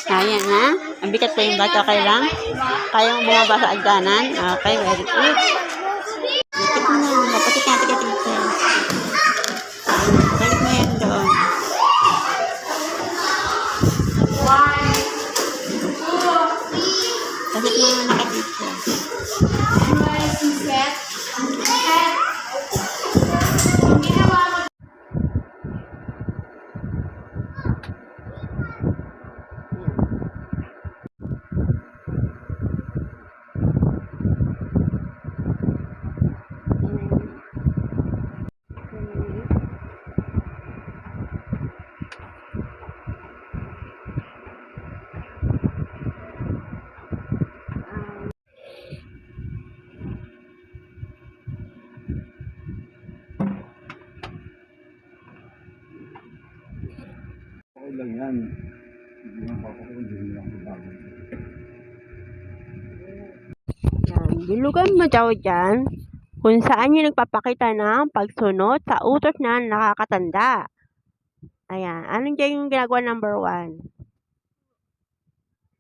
Ayan na. Ang bigat pa yung bata. Okay lang? Kaya mo bumaba sa agdanan? Okay, very good. Dikit mo na. Dapat natin dito. Balik mo yan doon. Kasi mo na nakadito. Lang yan. Hindi mo papakundi lang ang bago. Yan. Bilugan mo daw dyan kung saan yung nagpapakita ng pagsunod sa utos na nakakatanda. Ayan. Anong dyan yung ginagawa number 1?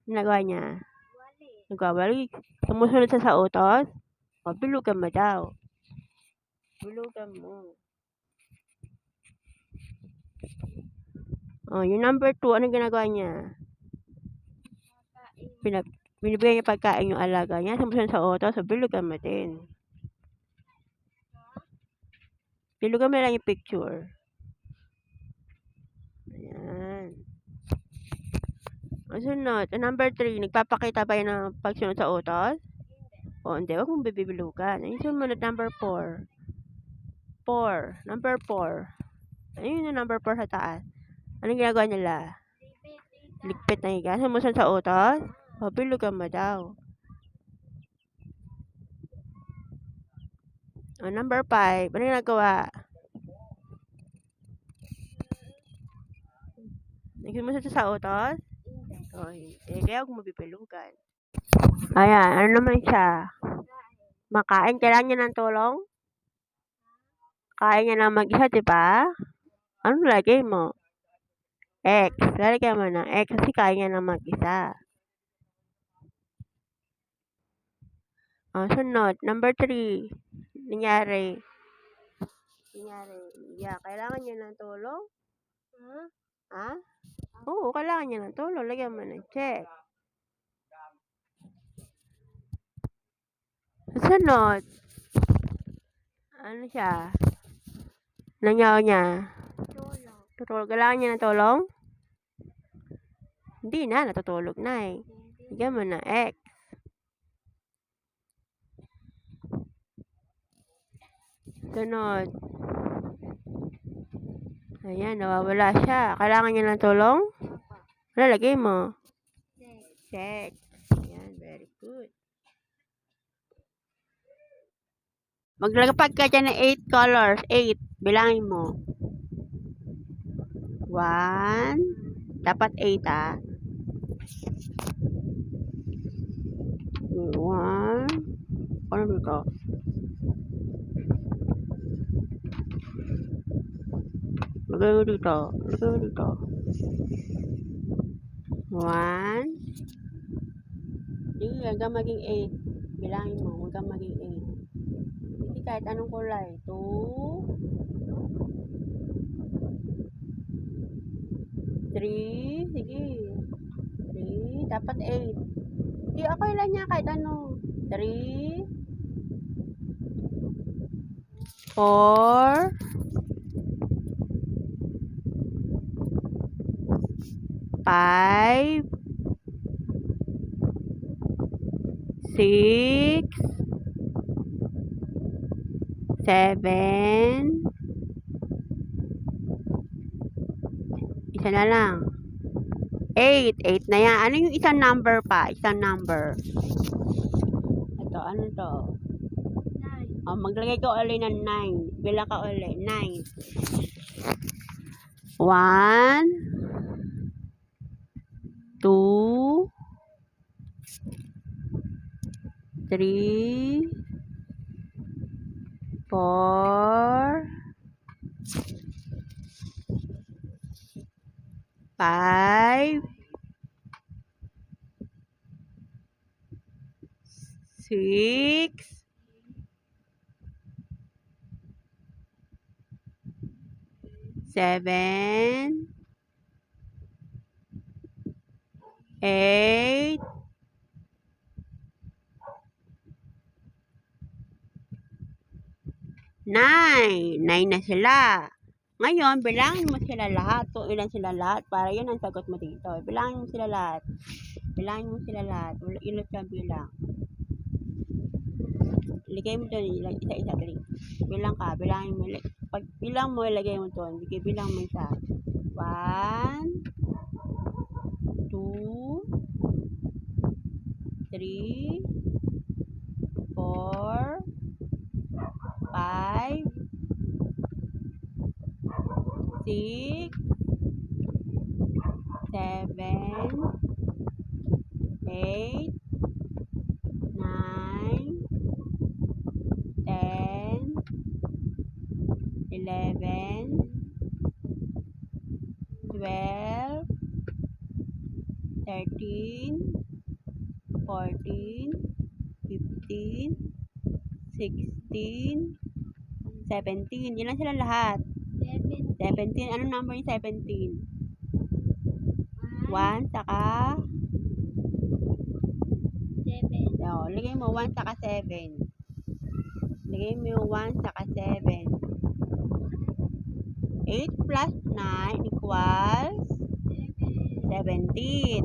Ginagawa niya? Nagwawali. Sumusunod sa utos? O, bilugan mo daw. Bilugan mo. Oh, yung number 2, anong ginagawa niya? Binibigay niya pagkain yung alaga niya. Sumusunod sa utos, so bilugan mo din. Bilugan mo lang yung picture. Ayan. Ang sunod, number 3, nagpapakita ba yun ng pagsunod sa utos? O, hindi. Huwag mong bibilugan. Ayun sumunod, number 4. Number 4. Ayun yung number 4 sa taas. Anong ginagawa nila? Ligpit na higa. Sumusunod sa utos? O, bilugan mo daw. O, number 5. Anong ginagawa? Nagsumunod sa utos? O, kaya huwag mo bibilugan. Ayan, ano naman siya? Makain. Kailangan niya ng tulong? Kaya niya na mag-isa, diba? Ano lagay mo? X. Lalagyan mo ng X kasi kaya niya na mag-isa. Sunod. Number 3. Nangyari. Yeah, kailangan niya ng tulong? Ha? Oo, kailangan niya ng tulong. Lagyan mo ng check. Sunod. Ano siya? Nanyaw niya? Tutulog. Kailangan niya ng tulong? Hindi na, natutulog na eh. Lagyan mo ng X. Sunod. Ayan, nawawala siya. Kailangan niya ng tulong? Ano lagay mo? Check. Ayan, very good. Maglagpag ka dyan ng 8 colors. 8. Bilangin mo. 1. Dapat 8 ah. 1. Ano dito? Lagay mo dito. 1. Hindi, hanggang maging 8. Bilangin mo, hanggang maging 8. Hindi kahit anong kulay. 2. 3. Sige. 3. Dapat 8. Hindi, okay lang niya kahit ano. 3. 4. 5. 6. 7. Isa na lang. 8. 8 na yan. Ano yung isang number pa? Isang number. Ito, ano to? 9. Maglagay ka ulit ng 9. Bila ka ulit. 9. 1. 2. 3. 4. 5. 6, 7, 8, 9. 9 na sila. Ngayon, bilangin mo sila lahat. Kung ilan sila lahat. Para yun ang sagot mo dito. Bilangin mo sila lahat. Bilangin mo sila lahat. Ilot ka bilang. Ilagay mo doon. Isa-isa. Dali. Bilang ka. Bilangin mo. Pag bilang mo, ilagay mo doon. Bilang mo isa. 1, 2, 3, 4, 5, 6, 7, 8, 9, 10, 11, 12, 13, 14, 15, 16, 17. Ilan sila lahat? 17. Anong number yung 17? 1 saka 7. oh, lagay mo 1 saka 7. Lagay mo yung 1 saka 7. 8 plus 9 equals 17.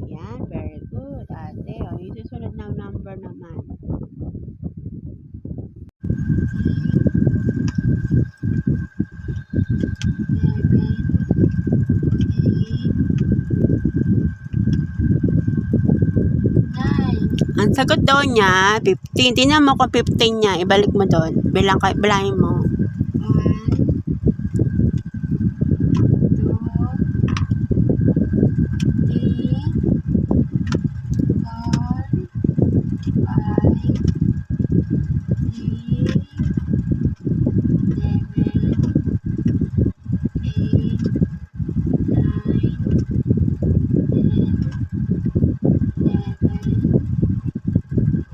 Ayan, very good, ate. O, yung susunod na number naman. Ang sagot daw niya, 15. Tingnan mo kung 15 niya. Ibalik mo doon. Bilangin mo. 1, 2, 3, 4, 5, 6, 7, 8, 9, 10, 11,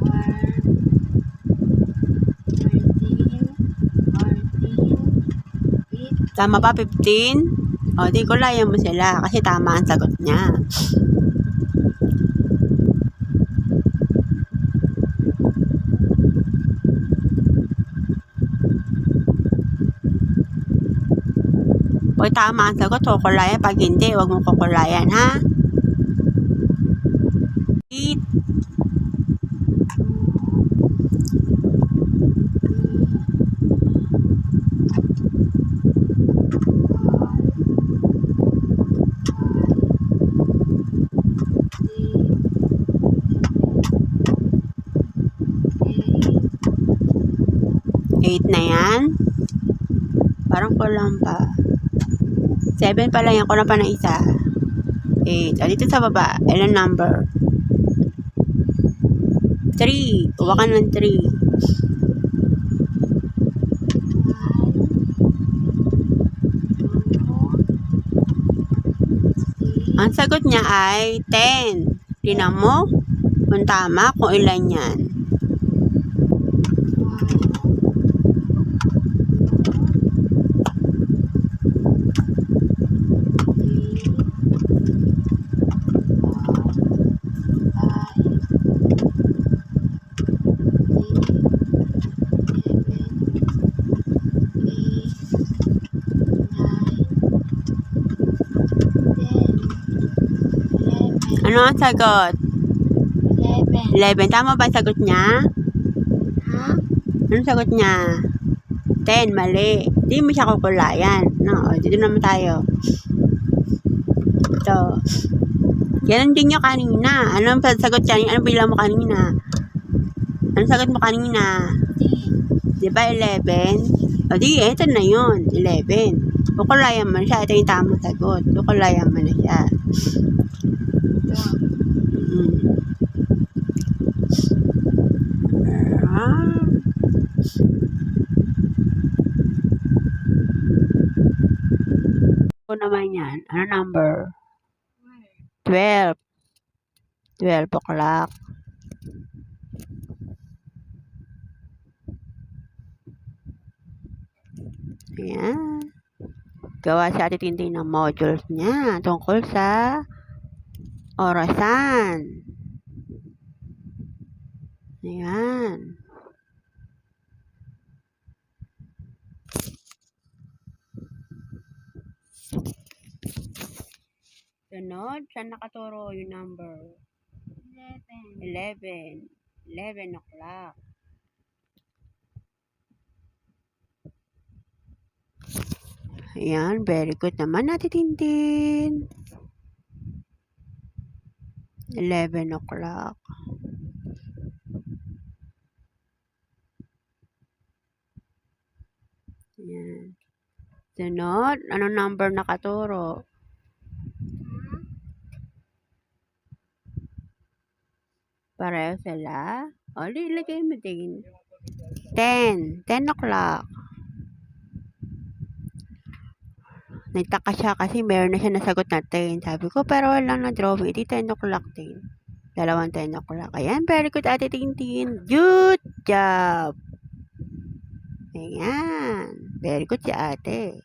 12, 13, 14, 15. Tama ba 15? O, di kulayan mo sila kasi tama ang sagot niya. Pag tama ang sagot, kukulayan. Pag hindi, huwag mong kukulayan, ha? 8, 8 na yan. Parang kulang pa. 7 pa lang yan. Kulang pa ng isa. 8. O, dito sa baba. Ilan number? 3. Kuha ka ng 3. Ang sagot niya ay 10. Tingnan mo kung tama, kung ilan yan. Ano ang sagot? 11. Tama ba ang sagot niya? Ha? Anong sagot niya? 10. Mali. Hindi mo siya kukulayan. No, dito naman tayo. Ito. Yan din nyo kanina. Anong sagot niya? Anong bilang mo kanina? Anong sagot mo kanina? Diba 11? O di, ito na yun. 11. Kukulayan mo siya. Ito yung tamang sagot. Kukulayan mo na siya. Ano naman yan? Ano number? 12. 12 o'clock. Ayan. Gawa si Ate Tintin ng modules niya tungkol sa orasan. Ayan. Sunod, saan nakaturo yung number? 11. 11 o'clock. Ayan, very good naman Ate Tintin. 11 o'clock. Ayan. Sunod, anong number nakaturo? Pareho sila? O, ilagay mo din. 10 o'clock. Nagtaka siya kasi meron na siya nasagot na 10. Sabi ko, pero walang na-drawing. Iti 10 o'clock din. Dalawang 10 o'clock. Ayan, very good Ate Tintin. Good job! Ayan. Very good si ate.